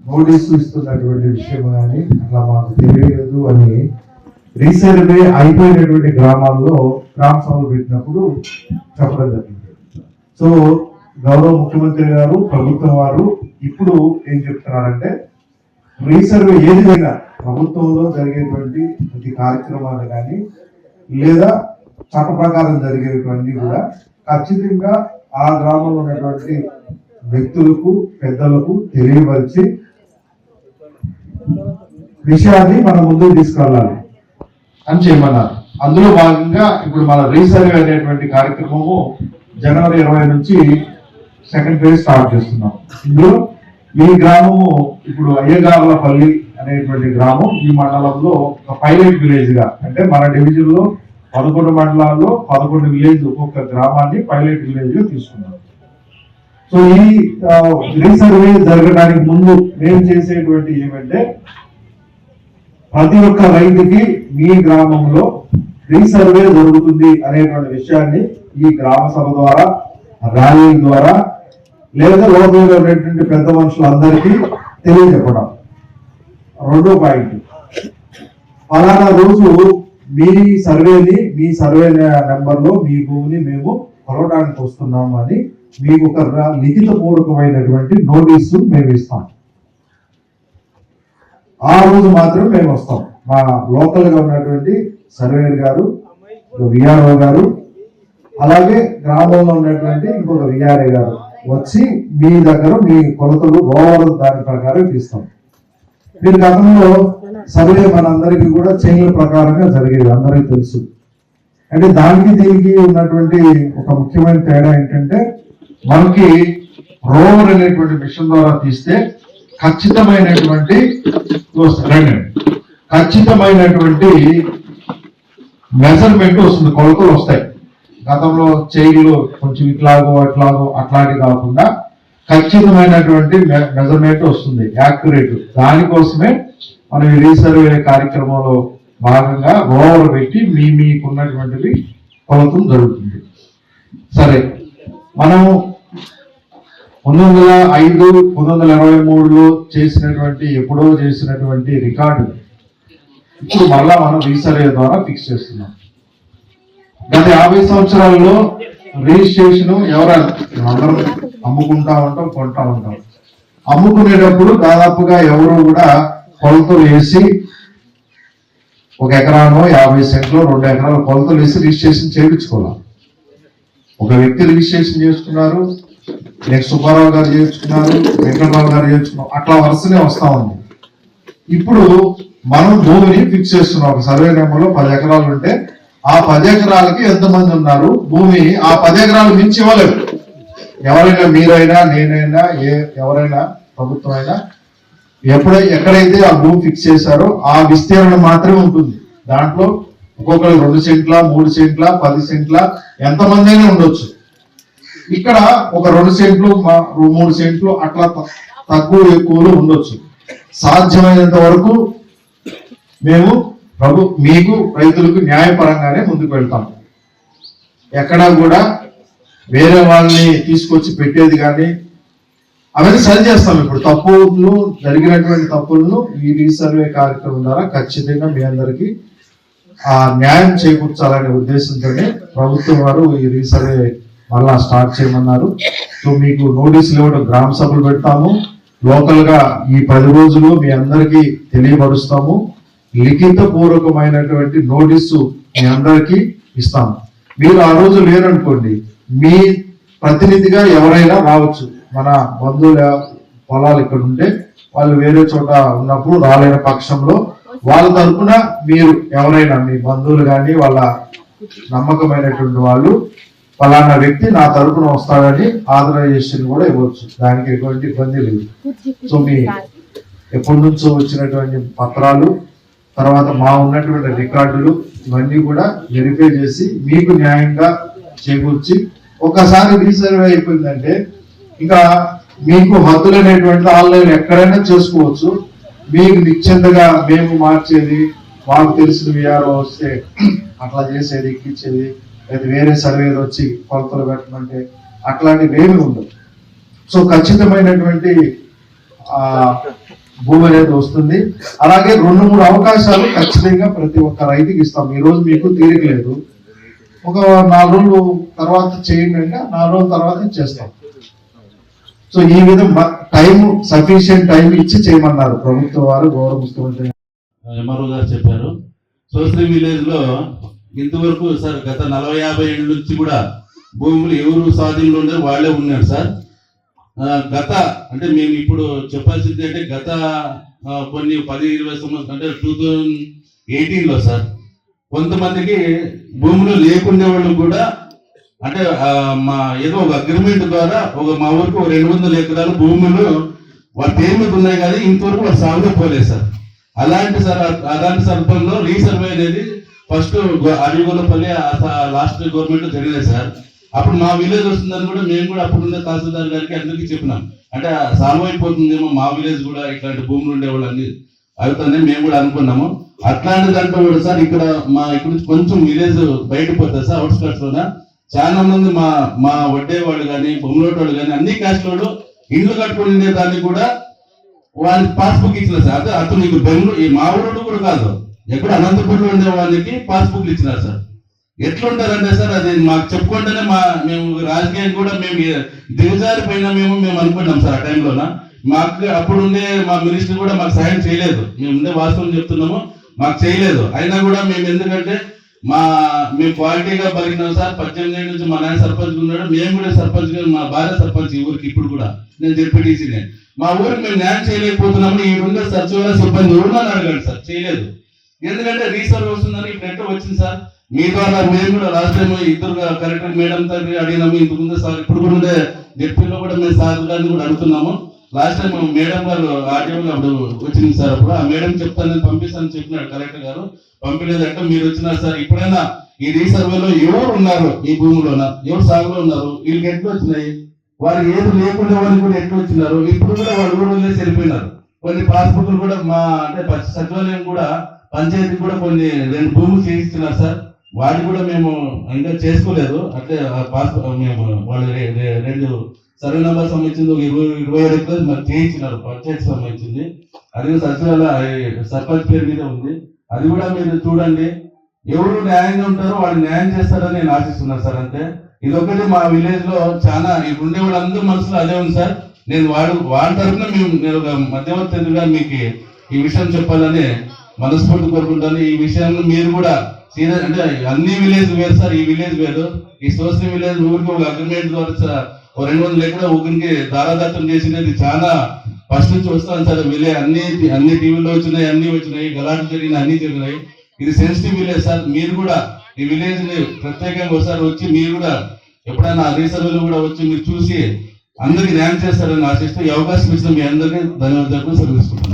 Notice ఇస్తున్నటువంటి విషయం కానీ అట్లా మాకు తెలియలేదు అని రీసర్వే అయిపోయినటువంటి గ్రామాల్లో గ్రామ సభలు పెట్టినప్పుడు చెప్పడం జరిగింది. సో గౌరవ ముఖ్యమంత్రి గారు, ప్రభుత్వం వారు ఇప్పుడు ఏం చెప్తున్నారంటే రీసర్వే ఏదైనా ప్రభుత్వంలో జరిగేటువంటి ప్రతి కార్యక్రమాలు కానీ లేదా చట్ట ప్రకారం జరిగేటువంటి కూడా ఖచ్చితంగా ఆ గ్రామంలో ఉన్నటువంటి వ్యక్తులకు, పెద్దలకు తెలియపరిచి విషయాన్ని మన ముందుకు తీసుకెళ్ళాలి అని చేయమన్నారు. అందులో భాగంగా ఇప్పుడు మన రీసర్వే అనేటువంటి కార్యక్రమము జనవరి 20 నుంచి సెకండ్ ఫేజ్ స్టార్ట్ చేస్తున్నాం. ఇందులో ఈ గ్రామము ఇప్పుడు అయ్యగార్లపల్లి అనేటువంటి గ్రామం ఈ మండలంలో ఒక పైలట్ విలేజ్ గా, అంటే మన డివిజన్ లో 11 మండలాల్లో 11 విలేజ్, ఒక్కొక్క గ్రామాన్ని పైలట్ విలేజ్ గా తీసుకున్నాం. సో ఈ రీసర్వే జరగడానికి ముందు మేము చేసేటువంటి ఏమంటే ప్రతి ఒక్క రైతుకి మీ గ్రామంలో రీసర్వే జరుగుతుంది అనేటువంటి విషయాన్ని ఈ గ్రామ సభ ద్వారా, ర్యాలీ ద్వారా లేదా లోపల ఉన్నటువంటి పెద్ద మనుషులందరికీ తెలియజెప్పడం. రెండో పాయింట్, ఫలానా రోజు మీ సర్వే నెంబర్లో మీ భూమిని మేము కొలవడానికి వస్తున్నాము అని మీకు ఒక లిఖిత పూర్వకమైనటువంటి నోటీసు మేము ఇస్తాం. ఆ రోజు మాత్రం మేము వస్తాం. మా లోకల్ గా ఉన్నటువంటి సర్వేయర్ గారు, విఆర్ఓ గారు, అలాగే గ్రామంలో ఉన్నటువంటి ఇంకొక విఆర్ఏ గారు వచ్చి మీ దగ్గర మీ కొలతలు రోవర్ దాని ప్రకారం తీస్తాం. మీరు గతంలో సర్వే మనందరికీ కూడా చైన్ల ప్రకారంగా జరిగేది అందరికీ తెలుసు. అంటే దానికి దీనికి ఉన్నటువంటి ఒక ముఖ్యమైన తేడా ఏంటంటే మనకి రోవర్ అనేటువంటి మిషన్ ద్వారా తీస్తే ఖచ్చితమైనటువంటి మెజర్మెంట్ వస్తుంది, కొలతలు వస్తాయి. గతంలో చైన్లు కొంచెం ఇట్లాగో అట్లాంటి కాకుండా ఖచ్చితమైనటువంటి మెజర్మెంట్ వస్తుంది, యాక్యురేట్. దానికోసమే మనం ఈ రీసర్వే కార్యక్రమంలో భాగంగా రోవర్ పెట్టి మీకున్నటువంటివి కొలతం జరుగుతుంది. సరే, మనం 1905, 1923లో ఎప్పుడో చేసినటువంటి రికార్డు ఇప్పుడు మళ్ళా మనం రీసర్వే ద్వారా ఫిక్స్ చేస్తున్నాం. గత 50 సంవత్సరాల్లో రిజిస్ట్రేషన్ ఎవరైనా అందరం అమ్ముకుంటా ఉంటాం, కొంటా ఉంటాం. అమ్ముకునేటప్పుడు దాదాపుగా ఎవరు కూడా కొలతలు వేసి 1 ఎకరానో 50 సెంట్లో 2 ఎకరాల కొలతలు వేసి రిజిస్ట్రేషన్ చేయించుకోవాలి. ఒక వ్యక్తి రిజిస్ట్రేషన్ చేసుకున్నారు, నెక్స్ట్ సుబ్బారావు గారు చేయించుకున్నారు, వెంకటరావు గారు చేయించుకున్నారు, అట్లా వరుసనే వస్తా ఉంది. ఇప్పుడు మనం భూమిని ఫిక్స్ చేస్తున్నాం. ఒక సర్వే నెంబర్లో 10 ఎకరాలు ఉంటే ఆ 10 ఎకరాలకి ఎంతమంది ఉన్నారు, భూమి ఆ 10 ఎకరాలు మించి ఇవ్వలేదు. ఎవరైనా మీరైనా, నేనైనా, ఎవరైనా, ప్రభుత్వం అయినా ఎక్కడైతే ఆ భూమి ఫిక్స్ చేశారో ఆ విస్తీర్ణం మాత్రమే ఉంటుంది. దాంట్లో ఒక్కొక్కరు 2 సెంట్ల, 3 సెంట్ల, 10 సెంట్ల ఎంతమంది అయినా ఉండొచ్చు. ఇక్కడ ఒక 2 సెంట్లు, 3 సెంట్లు అట్లా తక్కువ ఎక్కువలు ఉండొచ్చు. సాధ్యమైనంత వరకు మేము మీకు రైతులకు న్యాయపరంగానే ముందుకు వెళ్తాం. ఎక్కడా కూడా వేరే వాళ్ళని తీసుకొచ్చి పెట్టేది కానీ అవన్నీ సరి చేస్తాం. ఇప్పుడు జరిగినటువంటి తప్పులను ఈ రీసర్వే కార్యక్రమం ద్వారా ఖచ్చితంగా మీ అందరికీ న్యాయం చేకూర్చాలనే ఉద్దేశంతోనే ప్రభుత్వం వారు ఈ రీసర్వే మళ్ళా స్టార్ట్ చేయమన్నారు. సో మీకు నోటీసులు ఇవ్వడం, గ్రామ సభలు పెడతాము. లోకల్ గా ఈ 10 రోజులు మీ అందరికీ తెలియపరుస్తాము. లిఖిత పూర్వకమైనటువంటి నోటీసు మీ అందరికీ ఇస్తాము. మీరు ఆ రోజు లేరనుకోండి, మీ ప్రతినిధిగా ఎవరైనా రావచ్చు. మన బంధువుల పొలాలు ఇక్కడ ఉంటే వాళ్ళు వేరే చోట ఉన్నప్పుడు రాలేని పక్షంలో వాళ్ళ తరఫున మీరు ఎవరైనా మీ బంధువులు కానీ వాళ్ళ నమ్మకమైనటువంటి వాళ్ళు ఫలానా వ్యక్తి నా తరఫున వస్తాడని ఆథరైజేషన్ కూడా ఇవ్వచ్చు. దానికి ఎటువంటి ఇబ్బంది లేదు. సో మీ ఎప్పటి నుంచో వచ్చినటువంటి పత్రాలు, తర్వాత మా ఉన్నటువంటి రికార్డులు ఇవన్నీ కూడా వెరిఫై చేసి మీకు న్యాయంగా చేకూర్చి, ఒకసారి రీసర్వే అయిపోయిందంటే ఇంకా మీకు హద్దులు అనేటువంటిది ఆన్లైన్ ఎక్కడైనా చేసుకోవచ్చు. మీకు నిశ్చింతగా మేము మార్చేది, మాకు తెలిసిన విఆర్ఓ వస్తే అట్లా చేసేది, ఎక్కించేది, లేదా వేరే సర్వేలు వచ్చి కొలతలు పెట్టమంటే అట్లాంటివి ఏమి ఉండదు. సో ఖచ్చితమైనటువంటి భూమి అనేది వస్తుంది. అలాగే 2-3 అవకాశాలు ఖచ్చితంగా ప్రతి ఒక్క రైతుకి ఇస్తాం. ఈ రోజు మీకు తీరిక లేదు, ఒక 4 రోజులు తర్వాత చేయండి అంటే 4 రోజుల తర్వాత చేస్తాం. సో ఈ విధంగా టైం సఫిషియెంట్ టైం ఇచ్చి చేయమన్నారు ప్రభుత్వ వారు, గౌరవ ముఖ్యమంత్రి ఎంఆర్ఓ గారు చెప్పారు. సోశ్రీ విలేజ్ లో ఇంతవరకు సార్ గత 40-50 ఏళ్ళ నుంచి కూడా భూములు ఎవరు స్వాధీనంలో ఉండే వాళ్ళే ఉన్నారు సార్. గత అంటే మేము ఇప్పుడు చెప్పాల్సింది అంటే గత కొన్ని 10-20 సంవత్సరాలు అంటే 2018లో సార్ కొంతమందికి భూములు లేకుండే వాళ్ళు కూడా అంటే మా ఏదో ఒక అగ్రిమెంట్ ద్వారా మా ఊరికి 200 ఎకరాల భూములు వాళ్ళ పేరు మీద ఉన్నాయి, కానీ ఇంతవరకు వాళ్ళు సాగులో పోలేదు సార్. అలాంటి సందర్భంలో రీసర్వే అనేది ఫస్ట్ అడిగోలపల్లి లాస్ట్ గవర్నమెంట్ జరిగింది సార్. అప్పుడు మా విలేజ్ వస్తుందని కూడా మేము కూడా అప్పుడున్న తహసీల్దార్ గారికి అందరికీ చెప్పినాం, అంటే సాల్వ్ అయిపోతుందేమో మా విలేజ్ కూడా ఇట్లాంటి భూములు ఉండేవాళ్ళు అన్ని అవుతుందని మేము కూడా అనుకున్నాము. అట్లాంటి దాంట్లో కూడా సార్ ఇక్కడ నుంచి కొంచెం విలేజ్ బయట పోతుంది సార్, అవుట్స్కట్స్ లోన చాలా మంది మా వడ్డే వాళ్ళు కానీ బొమ్మలోటి వాళ్ళు కానీ అన్ని క్యాస్ట్ వాళ్ళు ఇండ్లు కట్టుకుని ఉండే దాన్ని కూడా వాళ్ళకి పాస్బుక్ ఇచ్చినారు సార్. అతను నీకు బెంగళూరు ఈ మా ఊరు కూడా కాదు, ఎక్కడ అనంతపురంలో ఉండే వాళ్ళకి పాస్బుక్లు ఇచ్చినారు సార్. ఎట్లుంటారంటే సార్ అది మాకు చెప్పుకుంటేనే మేము రాజకీయం కూడా మేము దిగజారిపోయినా మేము అనుకున్నాం సార్. ఆ టైంలోన మాకు అప్పుడుండే మా మినిస్టర్ కూడా మాకు సాయం చేయలేదు, మేము ఉండే వాస్తవం చెప్తున్నాము, మాకు చేయలేదు. అయినా కూడా మేము ఎందుకంటే మేము క్వాలిటీగా బలిగినాం సార్. 18 ఏళ్ళ నుంచి మా నాయన సర్పంచ్ ఉన్నాడు, మేము కూడా సర్పంచ్ గా మా భార్య సర్పంచ్ ఈ ఊరికి ఇప్పుడు కూడా నేను జెడ్పీటీసీనే. మా ఊరికి మేము న్యాయం చేయలేకపోతున్నాము. ఈ ఉండే సచివాలయ సిబ్బంది ఎవరున్నా అడగండి సార్, చేయలేదు. ఎందుకంటే రీసర్వ్ వస్తుందని ఇప్పుడు ఎట్లా వచ్చింది సార్. మీ ద్వారా మేము కూడా లాస్ట్ టైం 2 కలెక్టర్ మేడం తండ్రి అడిగినాము, ఇంతకుముందే సార్ ఇప్పుడు కూడా ఉండే జెడ్పీలో కూడా మేము సార్ గారిని కూడా అడుగుతున్నాము. లాస్ట్ టైం మేడం గారు ఆర్టీఓ అప్పుడు వచ్చింది సార్. అప్పుడు ఆ మేడం చెప్తానని పంపిస్తానని చెప్పినాడు కలెక్టర్ గారు, పంపలేదంటే మీరు వచ్చినారు సార్. ఇప్పుడైనా ఈ రీసర్వేలో ఎవరు ఉన్నారు, ఈ భూమిలోన ఎవరు సాగులో ఉన్నారు, వీళ్ళకి ఎట్లా వచ్చినాయి, వారు ఏది లేకుండా వాళ్ళకి కూడా ఎట్లా వచ్చినారు, ఇప్పుడు కూడా వాళ్ళు ఊళ్ళో వెళ్ళిపోయినారు. కొన్ని పాస్బుక్లు కూడా అంటే సచివాలయం కూడా పంచాయతీ కూడా కొన్ని 2 భూములు చేయిస్తున్నారు సార్. వాటి కూడా మేము ఇంకా చేసుకోలేదు. అంటే మేము వాళ్ళు 2 సర్వే నెంబర్ సంబంధించింది 27 ఎకరాలు మరి చేయించినారు పంచాయతీ సంబంధించింది. అది సచివాలయ సర్పంచ్ పేరు మీద ఉంది. అది కూడా మీరు చూడండి, ఎవరు న్యాయంగా ఉంటారో వాళ్ళు న్యాయం చేస్తారని నేను ఆశిస్తున్నాను సార్. అంతే, ఇదొకటి మా విలేజ్ లో చాలా ఉండే వాళ్ళందరూ మనసులో అదే ఉంది సార్. నేను వాడి తరఫున నేను ఒక మధ్యవర్తిగా మీకు ఈ విషయం చెప్పాలని మనస్ఫూర్తి కోరుకుంటాను. ఈ విషయాన్ని మీరు కూడా అంటే అన్ని విలేజ్ వేరు సార్, ఈ విలేజ్ వేరు. ఈ సోషల్ విలేజ్ ఊరికి ఒక అగ్రిమెంట్ ద్వారా 200 ఎకరాల ఊరికి దారాదత్తం చేసినది చాలా ఫస్ట్ నుంచి వస్తాను సార్. విలేజ్ అన్ని టీవీలో వచ్చినాయి, అన్ని వచ్చినాయి, గలాట్లు జరిగినాయి, అన్ని జరిగినాయి. ఇది సెన్సిటివ్ విలేజ్ సార్. మీరు కూడా ఈ విలేజ్ ని ప్రత్యేకంగా ఒకసారి వచ్చి మీరు కూడా ఎప్పుడైనా రీసర్వేలు కూడా వచ్చి మీరు చూసి అందరికి న్యాయం చేస్తారని ఆశిస్తూ ఈ అవకాశం ఇచ్చిన మీ అందరికీ ధన్యవాదాలు సెలవుకుంటున్నాను.